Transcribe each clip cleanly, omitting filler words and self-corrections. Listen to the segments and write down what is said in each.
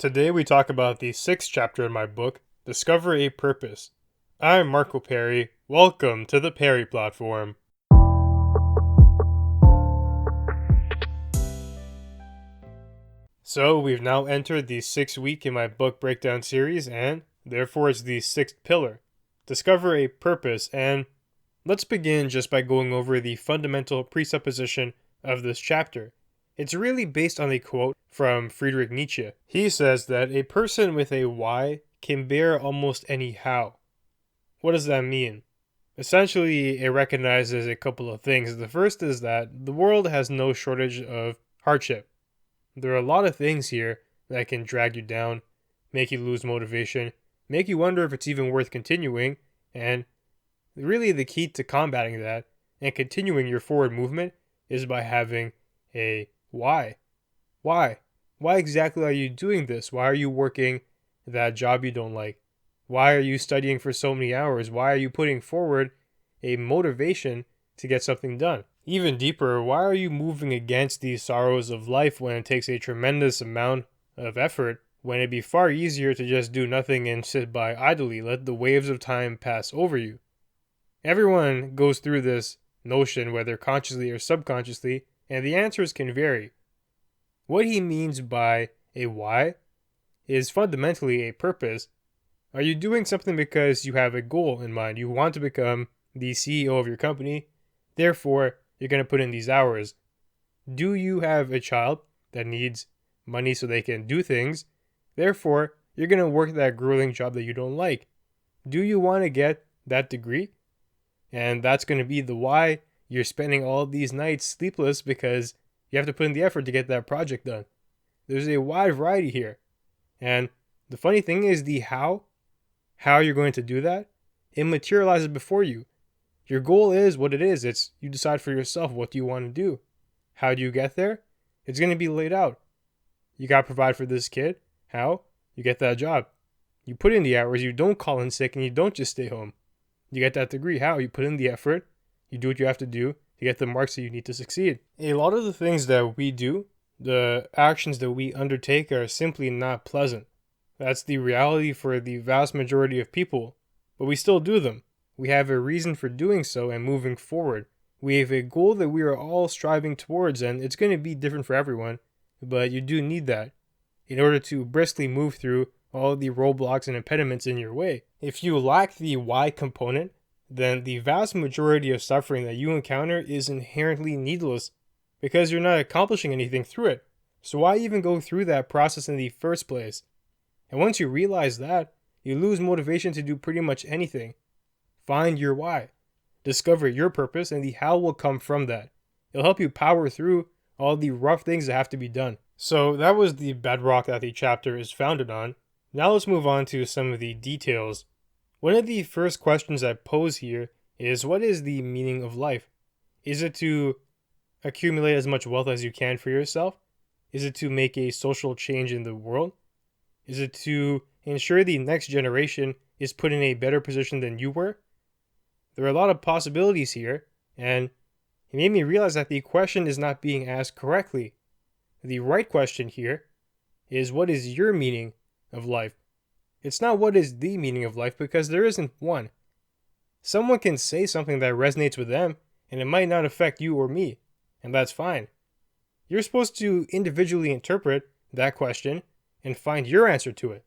Today we talk about the sixth chapter in my book, Discover a Purpose. I'm Marco Perri. Welcome to the Perri platform. So we've now entered the sixth week in my book breakdown series, and therefore it's the sixth pillar, Discover a Purpose. And let's begin just by going over the fundamental presupposition of this chapter. It's really based on a quote from Friedrich Nietzsche. He says that a person with a why can bear almost any how. What does that mean? Essentially, it recognizes a couple of things. The first is that the world has no shortage of hardship. There are a lot of things here that can drag you down, make you lose motivation, make you wonder if it's even worth continuing, and really the key to combating that and continuing your forward movement is by having a why. Why? Why exactly are you doing this? Why are you working that job you don't like? Why are you studying for so many hours? Why are you putting forward a motivation to get something done? Even deeper, why are you moving against these sorrows of life when it takes a tremendous amount of effort, when it'd be far easier to just do nothing and sit by idly, let the waves of time pass over you? Everyone goes through this notion, whether consciously or subconsciously, and the answers can vary. What he means by a why is fundamentally a purpose. Are you doing something because you have a goal in mind? You want to become the CEO of your company, therefore you're going to put in these hours. Do you have a child that needs money so they can do things? Therefore, you're going to work that grueling job that you don't like. Do you want to get that degree? And that's going to be the why you're spending all these nights sleepless, because you have to put in the effort to get that project done. There's a wide variety here. And the funny thing is the how you're going to do that, it materializes before you. Your goal is what it is. It's you decide for yourself, what do you want to do? How do you get there? It's going to be laid out. You got to provide for this kid. How? You get that job. You put in the hours. You don't call in sick and you don't just stay home. You get that degree. How? You put in the effort. You do what you have to do to get the marks that you need to succeed. A lot of the things that we do, the actions that we undertake, are simply not pleasant. That's the reality for the vast majority of people, but we still do them. We have a reason for doing so and moving forward. We have a goal that we are all striving towards, and it's going to be different for everyone, but you do need that in order to briskly move through all the roadblocks and impediments in your way. If you lack the why component, then the vast majority of suffering that you encounter is inherently needless because you're not accomplishing anything through it. So why even go through that process in the first place? And once you realize that, you lose motivation to do pretty much anything. Find your why. Discover your purpose, and the how will come from that. It'll help you power through all the rough things that have to be done. So that was the bedrock that the chapter is founded on. Now let's move on to some of the details. One of the first questions I pose here is, what is the meaning of life? Is it to accumulate as much wealth as you can for yourself? Is it to make a social change in the world? Is it to ensure the next generation is put in a better position than you were? There are a lot of possibilities here, and it made me realize that the question is not being asked correctly. The right question here is, what is your meaning of life? It's not what is the meaning of life, because there isn't one. Someone can say something that resonates with them, and it might not affect you or me, and that's fine. You're supposed to individually interpret that question and find your answer to it.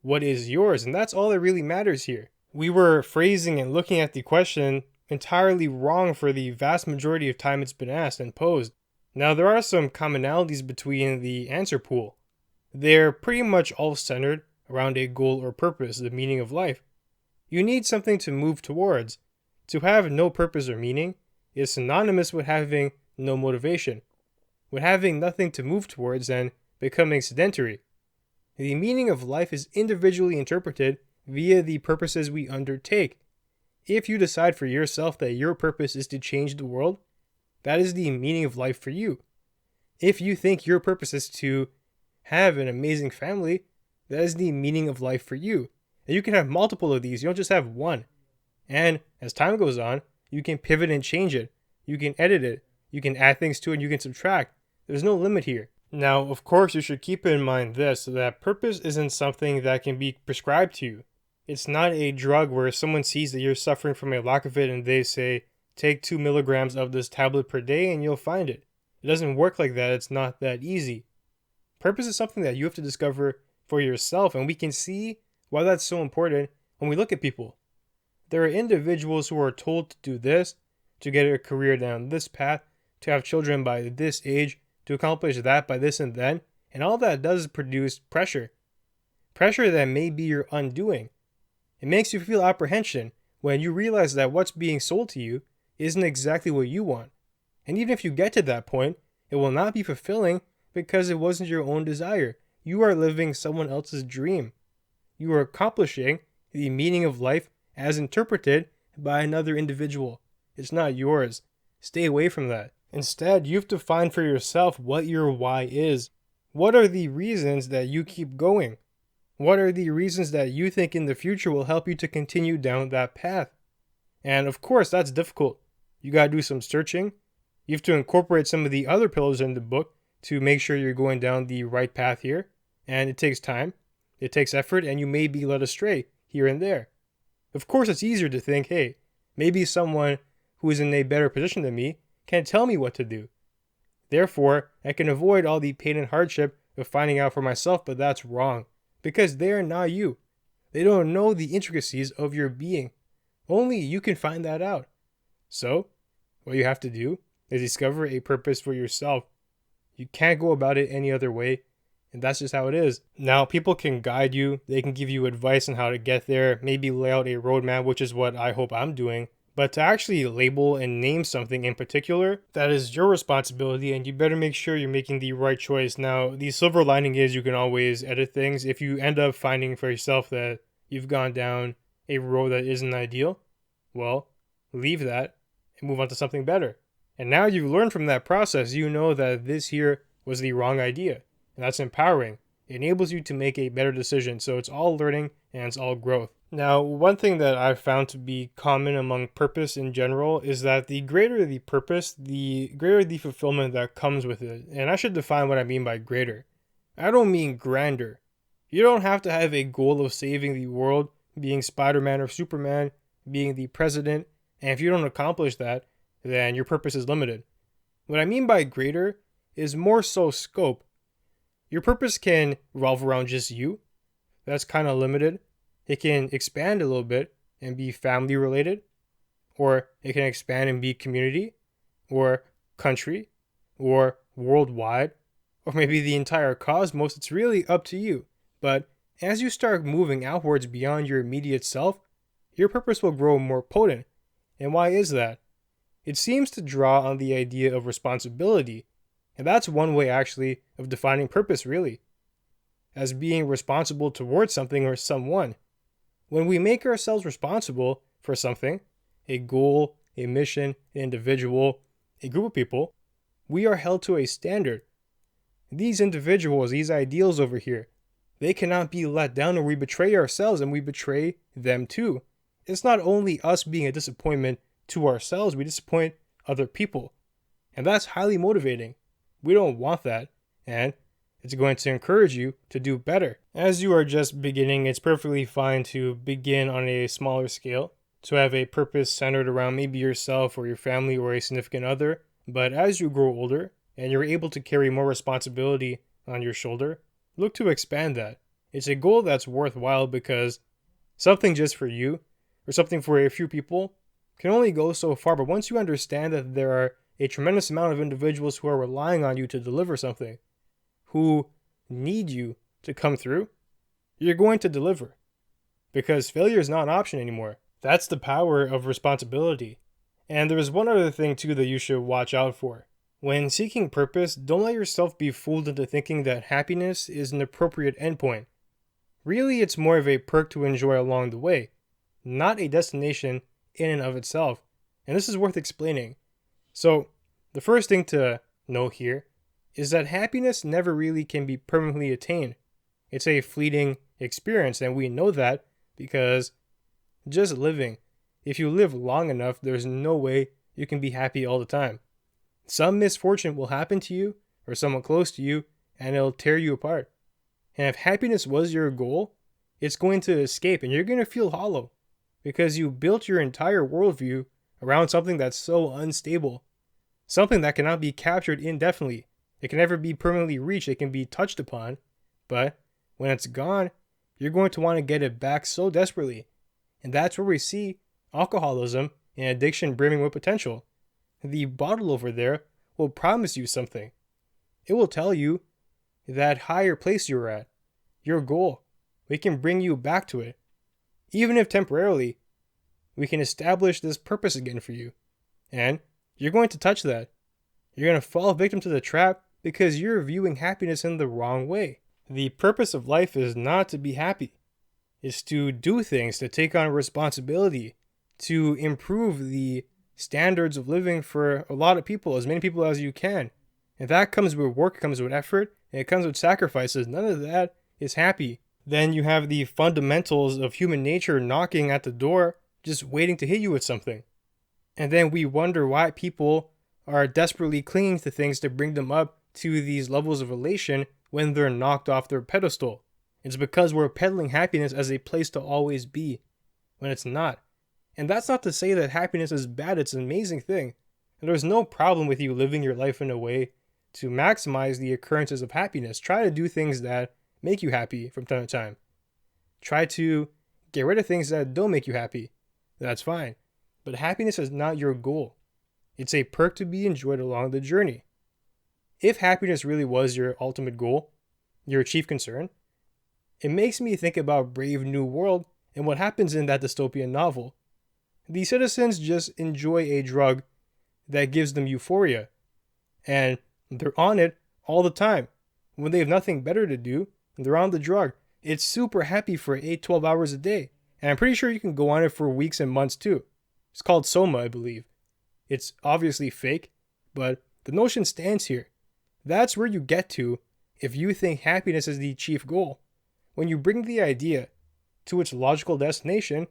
What is yours? And that's all that really matters here. We were phrasing and looking at the question entirely wrong for the vast majority of time it's been asked and posed. Now, there are some commonalities between the answer pool. They're pretty much all centered around a goal or purpose, the meaning of life. You need something to move towards. To have no purpose or meaning is synonymous with having no motivation, with having nothing to move towards and becoming sedentary. The meaning of life is individually interpreted via the purposes we undertake. If you decide for yourself that your purpose is to change the world, that is the meaning of life for you. If you think your purpose is to have an amazing family, that is the meaning of life for you. And you can have multiple of these. You don't just have one. And as time goes on, you can pivot and change it. You can edit it. You can add things to it and you can subtract. There's no limit here. Now, of course, you should keep in mind this, that purpose isn't something that can be prescribed to you. It's not a drug where someone sees that you're suffering from a lack of it and they say, take 2 milligrams of this tablet per day and you'll find it. It doesn't work like that. It's not that easy. Purpose is something that you have to discover for yourself, and we can see why that's so important when we look at people. There are individuals who are told to do this, to get a career down this path, to have children by this age, to accomplish that by this and then, and all that does is produce pressure. Pressure that may be your undoing. It makes you feel apprehension when you realize that what's being sold to you isn't exactly what you want. And even if you get to that point, it will not be fulfilling because it wasn't your own desire. You are living someone else's dream. You are accomplishing the meaning of life as interpreted by another individual. It's not yours. Stay away from that. Instead, you have to find for yourself what your why is. What are the reasons that you keep going? What are the reasons that you think in the future will help you to continue down that path? And of course, that's difficult. You gotta do some searching. You have to incorporate some of the other pillars in the book to make sure you're going down the right path here. And it takes time, it takes effort, and you may be led astray here and there. Of course, it's easier to think, hey, maybe someone who is in a better position than me can tell me what to do. Therefore, I can avoid all the pain and hardship of finding out for myself, but that's wrong. Because they are not you. They don't know the intricacies of your being. Only you can find that out. So, what you have to do is discover a purpose for yourself. You can't go about it any other way, and that's just how it is. Now, people can guide you, they can give you advice on how to get there, maybe lay out a roadmap, which is what I hope I'm doing. But to actually label and name something in particular, that is your responsibility, and you better make sure you're making the right choice. Now, the silver lining is you can always edit things. If you end up finding for yourself that you've gone down a road that isn't ideal, well, leave that and move on to something better. And now you've learned from that process, you know that this here was the wrong idea. And that's empowering. It enables you to make a better decision. So it's all learning and it's all growth. Now, one thing that I've found to be common among purpose in general is that the greater the purpose, the greater the fulfillment that comes with it. And I should define what I mean by greater. I don't mean grander. You don't have to have a goal of saving the world, being Spider-Man or Superman, being the president, and if you don't accomplish that, then your purpose is limited. What I mean by greater is more so scope. Your purpose can revolve around just you. That's kind of limited. It can expand a little bit and be family related, or it can expand and be community, or country, or worldwide, or maybe the entire cosmos. It's really up to you. But as you start moving outwards beyond your immediate self, your purpose will grow more potent. And why is that? It seems to draw on the idea of responsibility. And that's one way actually of defining purpose really, as being responsible towards something or someone. When we make ourselves responsible for something, a goal, a mission, an individual, a group of people, we are held to a standard. These individuals, these ideals over here, they cannot be let down, or we betray ourselves and we betray them too. It's not only us being a disappointment to ourselves, we disappoint other people. And that's highly motivating. We don't want that, and it's going to encourage you to do better. As you are just beginning, it's perfectly fine to begin on a smaller scale, to have a purpose centered around maybe yourself or your family or a significant other. But as you grow older and you're able to carry more responsibility on your shoulder, look to expand that. It's a goal that's worthwhile because something just for you or something for a few people can only go so far. But once you understand that there are a tremendous amount of individuals who are relying on you to deliver something, who need you to come through, you're going to deliver. Because failure is not an option anymore. That's the power of responsibility. And there's one other thing too that you should watch out for. When seeking purpose, don't let yourself be fooled into thinking that happiness is an appropriate endpoint. Really, it's more of a perk to enjoy along the way, not a destination in and of itself. And this is worth explaining. So, the first thing to know here is that happiness never really can be permanently attained. It's a fleeting experience, and we know that because just living, if you live long enough, there's no way you can be happy all the time. Some misfortune will happen to you or someone close to you, and it'll tear you apart. And if happiness was your goal, it's going to escape and you're going to feel hollow because you built your entire worldview around something that's so unstable, something that cannot be captured indefinitely. It can never be permanently reached. It can be touched upon, but when it's gone, you're going to want to get it back so desperately. And that's where we see alcoholism and addiction brimming with potential. The bottle over there will promise you something. It will tell you that higher place you're at, your goal. We can bring you back to it. Even if temporarily, we can establish this purpose again for you. And you're going to touch that. You're going to fall victim to the trap because you're viewing happiness in the wrong way. The purpose of life is not to be happy. It's to do things, to take on responsibility, to improve the standards of living for a lot of people, as many people as you can. And that comes with work, it comes with effort, and it comes with sacrifices. None of that is happy. Then you have the fundamentals of human nature knocking at the door, just waiting to hit you with something. And then we wonder why people are desperately clinging to things to bring them up to these levels of elation when they're knocked off their pedestal. It's because we're peddling happiness as a place to always be, when it's not. And that's not to say that happiness is bad, it's an amazing thing. And there's no problem with you living your life in a way to maximize the occurrences of happiness. Try to do things that make you happy from time to time. Try to get rid of things that don't make you happy. That's fine. But happiness is not your goal. It's a perk to be enjoyed along the journey. If happiness really was your ultimate goal, your chief concern, it makes me think about Brave New World and what happens in that dystopian novel. The citizens just enjoy a drug that gives them euphoria, and they're on it all the time. When they have nothing better to do, they're on the drug. It's super happy for 8-12 hours a day, and I'm pretty sure you can go on it for weeks and months too. It's called Soma, I believe. It's obviously fake, but the notion stands here. That's where you get to if you think happiness is the chief goal. When you bring the idea to its logical destination,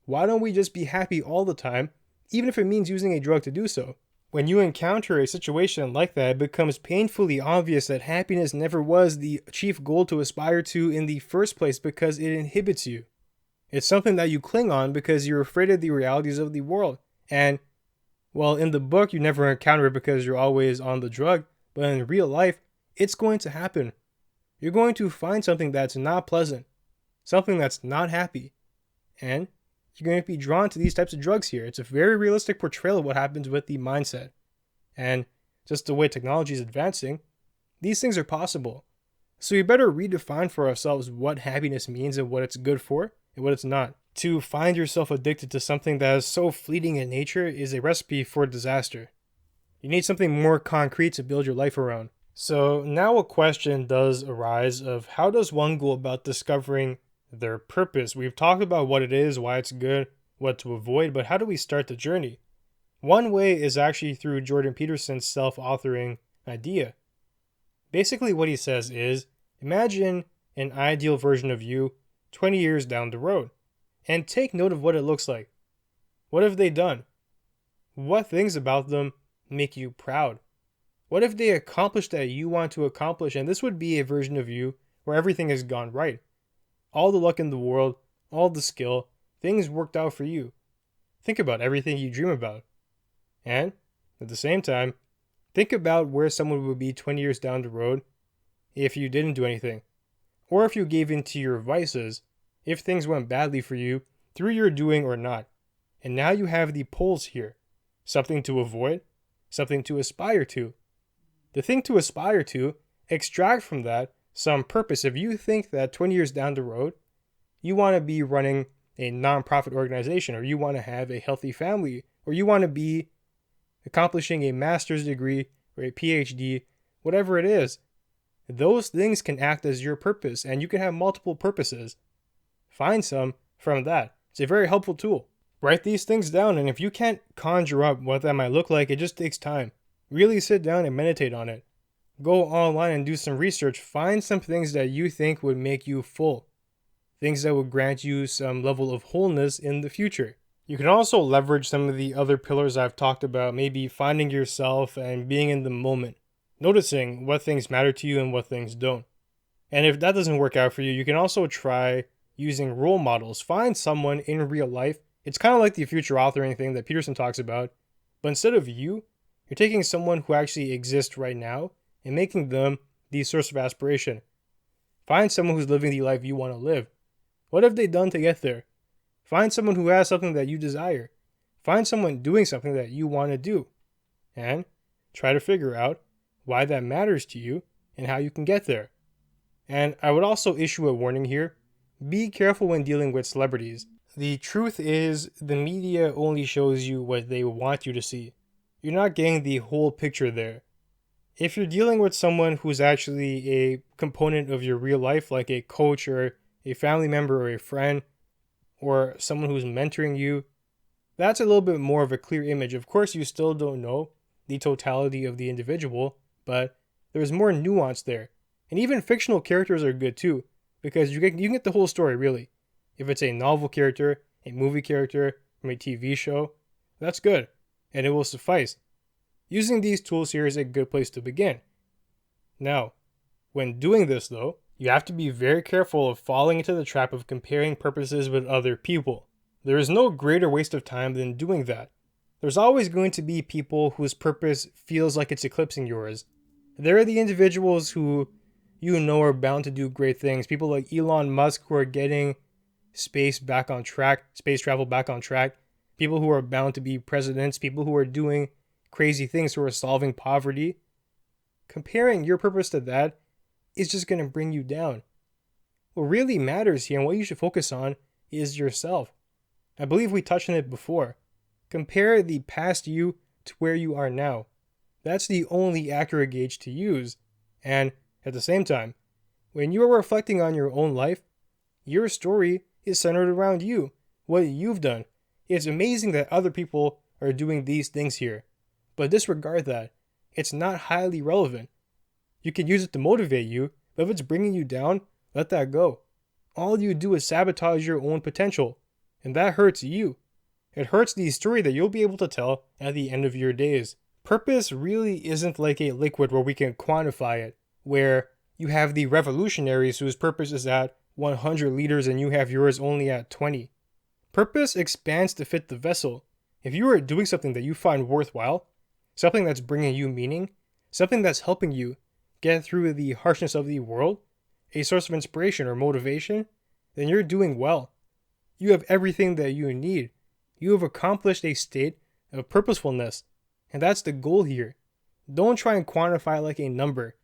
why don't we just be happy all the time, even if it means using a drug to do so? When you encounter a situation like that, it becomes painfully obvious that happiness never was the chief goal to aspire to in the first place because it inhibits you. It's something that you cling on because you're afraid of the realities of the world. And, well, in the book, you never encounter it because you're always on the drug, but in real life, it's going to happen. You're going to find something that's not pleasant, something that's not happy, and you're going to be drawn to these types of drugs here. It's a very realistic portrayal of what happens with the mindset. And just the way technology is advancing, these things are possible. So we better redefine for ourselves what happiness means and what it's good for and what it's not. To find yourself addicted to something that is so fleeting in nature is a recipe for disaster. You need something more concrete to build your life around. So now a question does arise of how does one go about discovering their purpose? We've talked about what it is, why it's good, what to avoid, but how do we start the journey? One way is actually through Jordan Peterson's self-authoring idea. Basically what he says is, imagine an ideal version of you 20 years down the road, and take note of what it looks like. What have they done? What things about them make you proud? What if they accomplished that you want to accomplish? And this would be a version of you where everything has gone right. All the luck in the world, all the skill, things worked out for you. Think about everything you dream about. And at the same time, think about where someone would be 20 years down the road if you didn't do anything. Or if you gave in to your vices, if things went badly for you through your doing or not. And now you have the poles here. Something to avoid, something to aspire to. The thing to aspire to, extract from that some purpose. If you think that 20 years down the road, you want to be running a nonprofit organization, or you want to have a healthy family, or you want to be accomplishing a master's degree or a PhD, whatever it is, those things can act as your purpose, and you can have multiple purposes. Find some from that. It's a very helpful tool. Write these things down, and if you can't conjure up what that might look like, it just takes time. Really sit down and meditate on it. Go online and do some research. Find some things that you think would make you full. Things that would grant you some level of wholeness in the future. You can also leverage some of the other pillars I've talked about, maybe finding yourself and being in the moment. noticing what things matter to you and what things don't. And if that doesn't work out for you, you can also try using role models. Find someone in real life. It's kind of like the future authoring thing that Peterson talks about. But instead of you, you're taking someone who actually exists right now and making them the source of aspiration. Find someone who's living the life you want to live. What have they done to get there? Find someone who has something that you desire. Find someone doing something that you want to do. And try to figure out why that matters to you and how you can get there. And I would also issue a warning here. Be careful when dealing with celebrities. The truth is, the media only shows you what they want you to see. You're not getting the whole picture there. If you're dealing with someone who's actually a component of your real life, like a coach or a family member or a friend, or someone who's mentoring you, that's a little bit more of a clear image. Of course, you still don't know the totality of the individual, but there's more nuance there. And even fictional characters are good too, because you can get the whole story really. If it's a novel character, a movie character, from a TV show, that's good, and it will suffice. Using these tools here is a good place to begin. Now, when doing this though, you have to be very careful of falling into the trap of comparing purposes with other people. There is no greater waste of time than doing that. There's always going to be people whose purpose feels like it's eclipsing yours. There are the individuals who you know are bound to do great things. People like Elon Musk who are getting space travel back on track. People who are bound to be presidents. People who are doing crazy things, who are solving poverty. Comparing your purpose to that is just going to bring you down. What really matters here and what you should focus on is yourself. I believe we touched on it before. Compare the past you to where you are now. That's the only accurate gauge to use. And at the same time, when you are reflecting on your own life, your story is centered around you, what you've done. It's amazing that other people are doing these things here, but disregard that. It's not highly relevant. You can use it to motivate you, but if it's bringing you down, let that go. All you do is sabotage your own potential, and that hurts you. It hurts the story that you'll be able to tell at the end of your days. Purpose really isn't like a liquid where we can quantify it, where you have the revolutionaries whose purpose is at 100 liters and you have yours only at 20. Purpose expands to fit the vessel. If you are doing something that you find worthwhile, something that's bringing you meaning, something that's helping you get through the harshness of the world, a source of inspiration or motivation, then you're doing well. You have everything that you need. You have accomplished a state of purposefulness, and that's the goal here. Don't try and quantify it like a number.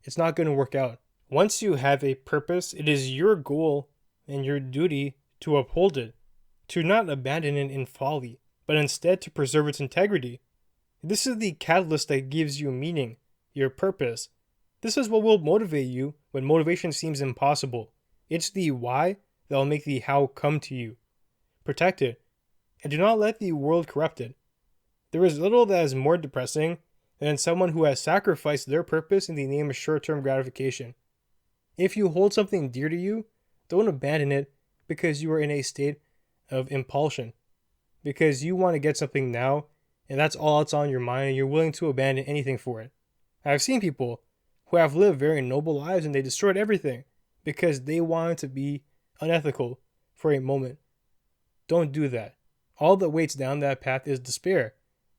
It's not going to work out. Once you have a purpose, it is your goal and your duty to uphold it, to not abandon it in folly, but instead to preserve its integrity. This is the catalyst that gives you meaning, your purpose. This is what will motivate you when motivation seems impossible. It's the why that will make the how come to you. Protect it, and do not let the world corrupt it. There is little that is more depressing than someone who has sacrificed their purpose in the name of short-term gratification. If you hold something dear to you, don't abandon it because you are in a state of impulsion, because you want to get something now, and that's all that's on your mind, and you're willing to abandon anything for it. I've seen people who have lived very noble lives and they destroyed everything because they wanted to be unethical for a moment. Don't do that. All that waits down that path is despair.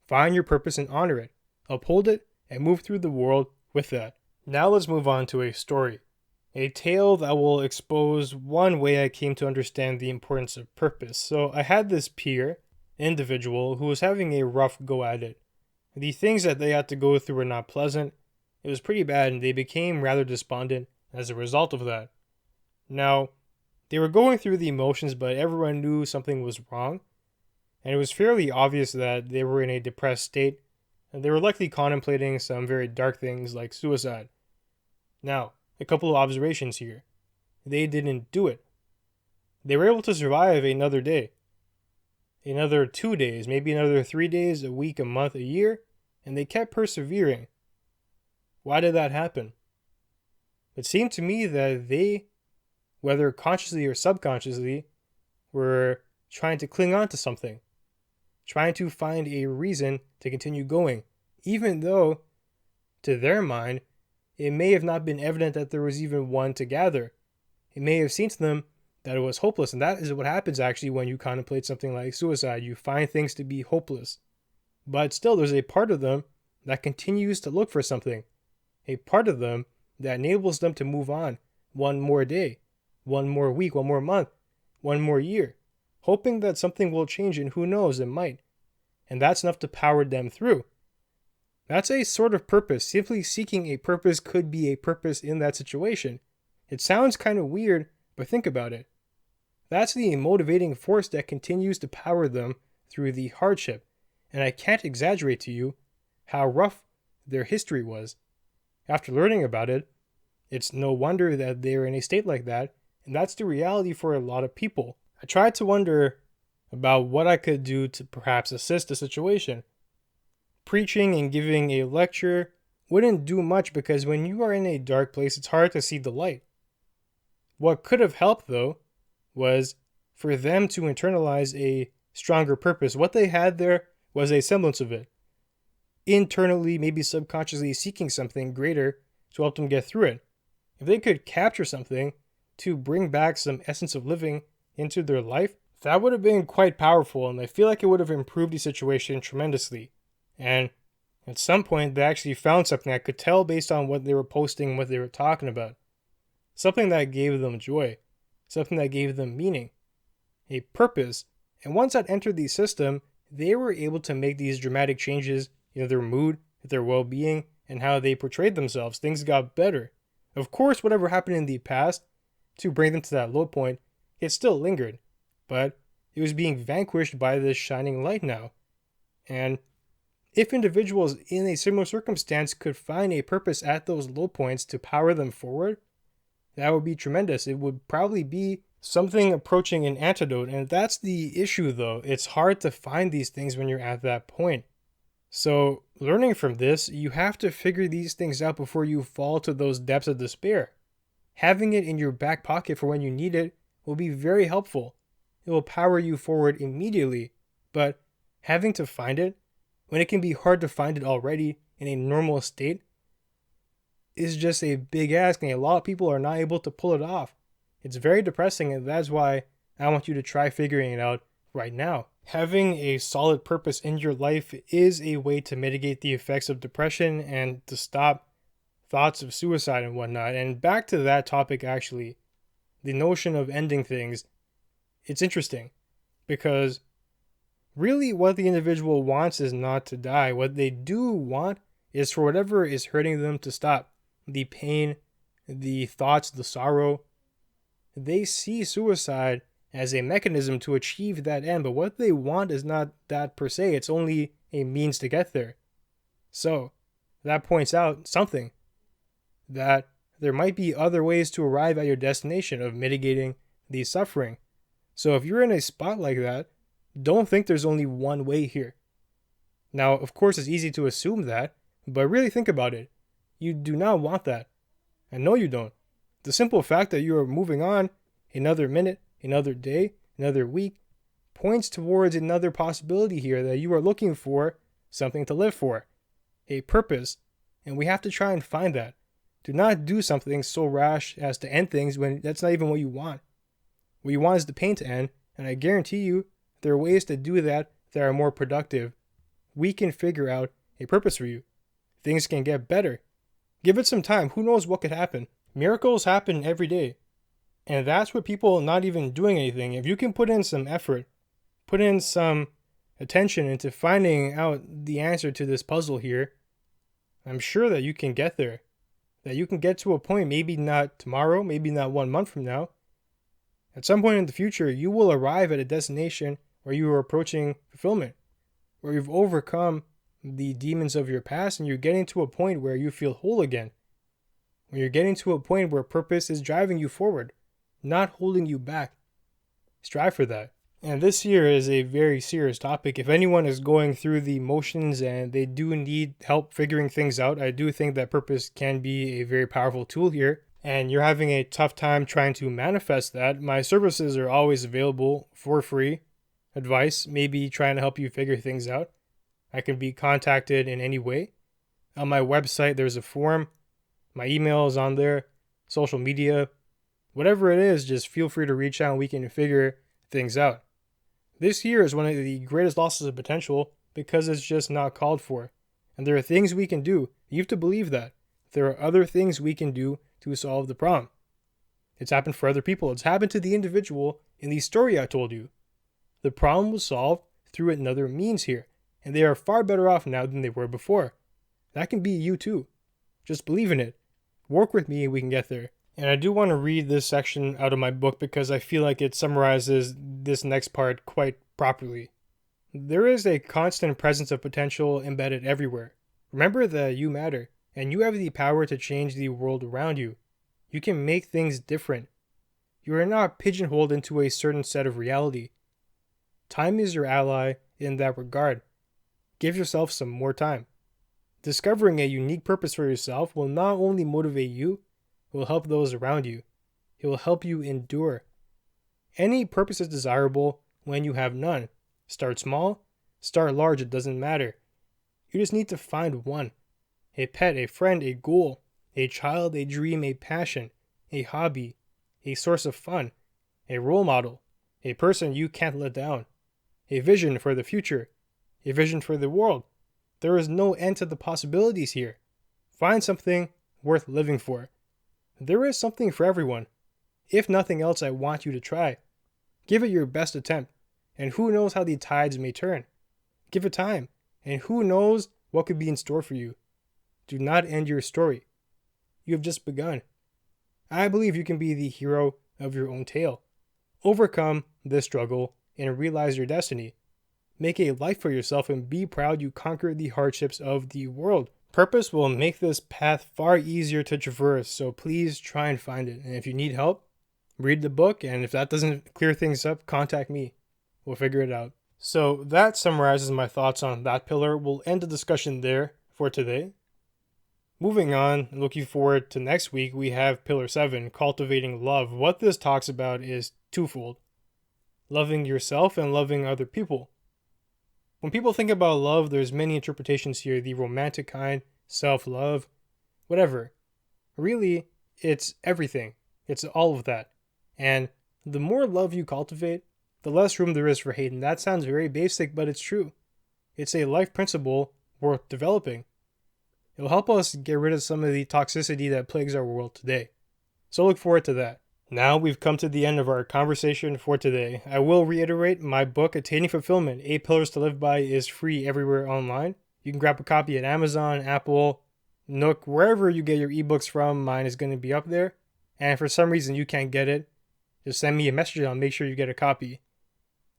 Find your purpose and honor it. Uphold it and move through the world with that. Now let's move on to a story. A tale that will expose one way I came to understand the importance of purpose. So I had this individual, who was having a rough go at it. The things that they had to go through were not pleasant. It was pretty bad, and they became rather despondent as a result of that. Now, they were going through the emotions, but everyone knew something was wrong, and it was fairly obvious that they were in a depressed state, and they were likely contemplating some very dark things like suicide. Now, a couple of observations here. They didn't do it. They were able to survive another day, another 2 days, maybe another 3 days, a week, a month, a year, and they kept persevering. Why did that happen? It seemed to me that they, whether consciously or subconsciously, were trying to cling on to something, trying to find a reason to continue going, even though to their mind, it may have not been evident that there was even one to gather. It may have seemed to them that it was hopeless, and that is what happens actually when you contemplate something like suicide. You find things to be hopeless. But still, there's a part of them that continues to look for something. A part of them that enables them to move on one more day, one more week, one more month, one more year, hoping that something will change, and who knows, it might. And that's enough to power them through. That's a sort of purpose. Simply seeking a purpose could be a purpose in that situation. It sounds kind of weird, but think about it. That's the motivating force that continues to power them through the hardship. And I can't exaggerate to you how rough their history was. After learning about it, it's no wonder that they're in a state like that, and that's the reality for a lot of people. I tried to wonder about what I could do to perhaps assist the situation. Preaching and giving a lecture wouldn't do much because when you are in a dark place, it's hard to see the light. What could have helped, though, was for them to internalize a stronger purpose. What they had there was a semblance of it. Internally, maybe subconsciously seeking something greater to help them get through it. If they could capture something to bring back some essence of living into their life, that would have been quite powerful, and I feel like it would have improved the situation tremendously. And at some point, they actually found something I could tell based on what they were posting and what they were talking about. Something that gave them joy. Something that gave them meaning. A purpose. And once that entered the system, they were able to make these dramatic changes in their mood, their well-being, and how they portrayed themselves. Things got better. Of course, whatever happened in the past to bring them to that low point, it still lingered. But it was being vanquished by this shining light now. And if individuals in a similar circumstance could find a purpose at those low points to power them forward, that would be tremendous. It would probably be something approaching an antidote. And that's the issue, though. It's hard to find these things when you're at that point. So, learning from this, you have to figure these things out before you fall to those depths of despair. Having it in your back pocket for when you need it will be very helpful. It will power you forward immediately. But having to find it, when it can be hard to find it already in a normal state, is just a big ask, and a lot of people are not able to pull it off. It's very depressing, and that's why I want you to try figuring it out right now. Having a solid purpose in your life is a way to mitigate the effects of depression and to stop thoughts of suicide and whatnot. And back to that topic, actually, the notion of ending things, it's interesting because really what the individual wants is not to die. What they do want is for whatever is hurting them to stop. The pain, the thoughts, the sorrow. They see suicide as a mechanism to achieve that end, but what they want is not that per se. It's only a means to get there. So that points out something, that there might be other ways to arrive at your destination of mitigating the suffering. So if you're in a spot like that, don't think there's only one way here. Now, of course, it's easy to assume that, but really think about it. You do not want that. I know you don't. The simple fact that you are moving on another minute, another day, another week, points towards another possibility here that you are looking for something to live for, a purpose, and we have to try and find that. Do not do something so rash as to end things when that's not even what you want. What you want is the pain to end, and I guarantee you there are ways to do that that are more productive. We can figure out a purpose for you. Things can get better. Give it some time. Who knows what could happen? Miracles happen every day. And that's what people not even doing anything. If you can put in some effort, put in some attention into finding out the answer to this puzzle here, I'm sure that you can get there. That you can get to a point, maybe not tomorrow, maybe not 1 month from now. At some point in the future, you will arrive at a destination where you are approaching fulfillment, where you've overcome the demons of your past and you're getting to a point where you feel whole again. When you're getting to a point where purpose is driving you forward, not holding you back. Strive for that. And this here is a very serious topic. If anyone is going through the motions and they do need help figuring things out, I do think that purpose can be a very powerful tool here. And you're having a tough time trying to manifest that, my services are always available for free. Advice, maybe trying to help you figure things out. I can be contacted in any way. On my website, there's a form. My email is on there. Social media. Whatever it is, just feel free to reach out and we can figure things out. This year is one of the greatest losses of potential because it's just not called for. And there are things we can do. You have to believe that. There are other things we can do to solve the problem. It's happened for other people. It's happened to the individual in the story I told you. The problem was solved through another means here, and they are far better off now than they were before. That can be you too. Just believe in it. Work with me and we can get there. And I do want to read this section out of my book because I feel like it summarizes this next part quite properly. There is a constant presence of potential embedded everywhere. Remember that you matter, and you have the power to change the world around you. You can make things different. You are not pigeonholed into a certain set of reality. Time is your ally in that regard. Give yourself some more time. Discovering a unique purpose for yourself will not only motivate you, it will help those around you. It will help you endure. Any purpose is desirable when you have none. Start small, start large, it doesn't matter. You just need to find one. A pet, a friend, a goal, a child, a dream, a passion, a hobby, a source of fun, a role model, a person you can't let down, a vision for the future, a vision for the world. There is no end to the possibilities here. Find something worth living for. There is something for everyone. If nothing else, I want you to try. Give it your best attempt, and who knows how the tides may turn. Give it time, and who knows what could be in store for you. Do not end your story. You have just begun. I believe you can be the hero of your own tale. Overcome this struggle and realize your destiny. Make a life for yourself and be proud you conquered the hardships of the world. Purpose will make this path far easier to traverse, so please try and find it. And if you need help, read the book, and if that doesn't clear things up, contact me. We'll figure it out. So that summarizes my thoughts on that pillar. We'll end the discussion there for today. Moving on, looking forward to next week, we have Pillar 7, Cultivating Love. What this talks about is twofold. Loving yourself and loving other people. When people think about love, there's many interpretations here. The romantic kind, self-love, whatever. Really, it's everything. It's all of that. And the more love you cultivate, the less room there is for hate. And that sounds very basic, but it's true. It's a life principle worth developing. It'll help us get rid of some of the toxicity that plagues our world today. So look forward to that. Now we've come to the end of our conversation for today. I will reiterate, my book, Attaining Fulfillment, 8 Pillars to Live By, is free everywhere online. You can grab a copy at Amazon, Apple, Nook, wherever you get your ebooks from. Mine is going to be up there. And if for some reason you can't get it, just send me a message and I'll make sure you get a copy.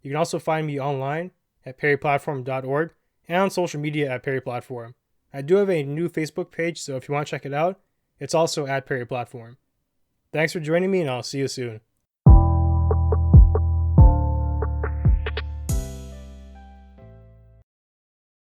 You can also find me online at perriplatform.org and on social media at Perri Platform. I do have a new Facebook page, so if you want to check it out, it's also at Perri Platform. Thanks for joining me, and I'll see you soon.